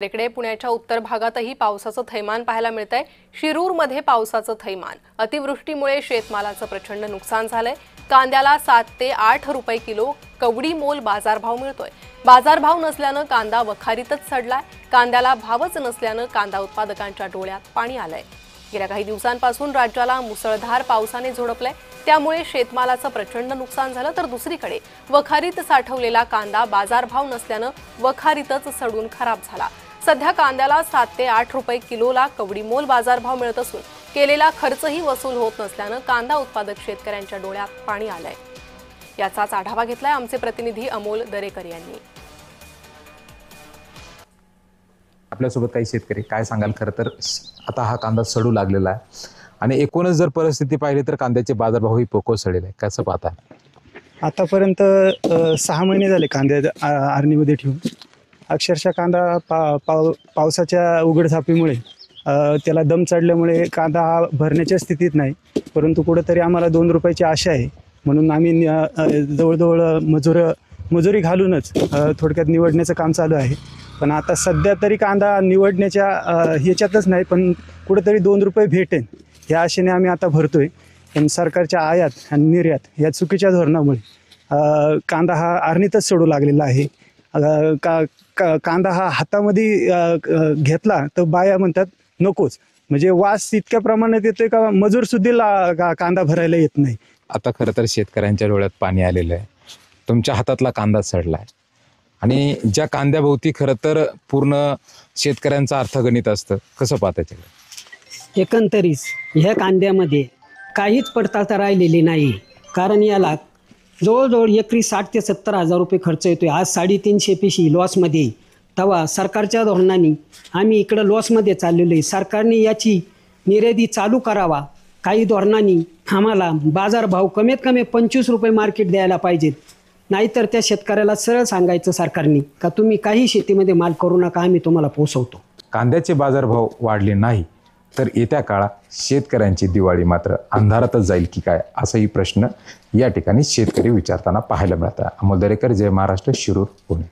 इकडे पुण्याच्या उत्तर भागातही पावसाचं थैमान पाहायला मिळतंय। शिरूरमध्ये पावसाचं थैमान, अतिवृष्टीमुळे शेतमालाचं प्रचंड नुकसान झालंय। कांद्याला 7 ते 8 रुपये किलो कवडी मोल बाजारभाव मिळतोय। बाजारभाव नसल्यानं कांदा वखारीतच सडलाय। कांद्याला भावच नसल्यानं कांदा उत्पादकांच्या डोळ्यात पाणी आलंय। गेल्या काही दिवसांपासून राज्याला मुसळधार पावसाने झोडपलंय, त्यामुळे शेतमालाचं प्रचंड नुकसान झालं। तर दुसरीकडे वखारीत साठवलेला कांदा बाजारभाव नसल्यानं वखारीतच सडून खराब झाला। सध्या कांद्याला 7 ते 8 रुपये किलोला कवडी मोल बाजारभाव मिळत असून केलेला खर्चही वसूल होत नसल्यानं कांदा उत्पादक शेतकऱ्यांच्या डोळ्यात पाणी आलंय। याचाच आढावा घेतलाय आमचे प्रतिनिधी अमोल दरेकर यांनी। आपल्यासोबत काही शेतकरी काय सांगाल? खरं तर आता हा कांदा सडू लागलेला आहे आणि एकूणच जर परिस्थिती पाहिली तर कांद्याचे बाजारभावही पोकोसळलेले आहे, कसं पाहता? आतापर्यंत 6 महिने झाले कांद्या आरणीमध्ये ठेवून। अक्षरशः कांदा पावसाच्या उघडझापीमुळे त्याला दम चढल्यामुळे कांदा भरण्याच्या स्थितीत नाही, परंतु कुठेतरी आम्हाला 2 रुपयाची आशा आहे म्हणून आम्ही जवळजवळ मजुरी घालूनच थोडक्यात निवडण्याचं काम चालू आहे। पण आता सध्या तरी कांदा निवडण्याच्या ह्याच्यातच नाही, पण कुठेतरी 2 रुपये भेटेन ह्या आशेने आम्ही आता भरतोय। पण सरकारच्या आयात आणि निर्यात या चुकीच्या धोरणामुळे कांदा हा आरणीतच सडू लागलेला आहे। कांदा हा हातामध्ये घेतला तर बाया म्हणतात नकोच, म्हणजे वास इतक्या प्रमाणात येतोय का मजूर सुद्धा कांदा भरायला येत नाही। आता खरं तर शेतकऱ्यांच्या डोळ्यात पाणी आलेलं आहे। तुमच्या हातातला कांदा सडलाय आणि ज्या कांद्याभोवती खरं तर पूर्ण शेतकऱ्यांचं अर्थगणित असतं, कसं पाहता त्याच्याकडे? एकंदरीत ह्या कांद्यामध्ये काहीच पडताळता राहिलेली नाही, कारण याला जवळजवळ एकरी 60 ते 70 हजार रुपये खर्च येतोय। आज 350 पिशी लॉसमध्ये, तेव्हा सरकारच्या धोरणाने आम्ही इकडं लॉसमध्ये चाललेलो आहे। सरकारने याची निर्याती चालू करावा, काही धोरणांनी आम्हाला बाजारभाव कमीत कमी 25 रुपये मार्केट द्यायला पाहिजेत, नाहीतर त्या शेतकऱ्याला सरळ सांगायचं सरकारने का तुम्ही काही शेतीमध्ये माल करू नका, आम्ही तुम्हाला पोचवतो। कांद्याचे बाजारभाव वाढले नाही तर येत्या काळात शेतकऱ्यांची दिवाळी मात्र अंधारातच जाईल की काय, असाही प्रश्न या ठिकाणी शेतकरी विचारताना पाहायला मिळतात। अमोल दरेकर, जय महाराष्ट्र, शिरूर, पुणे।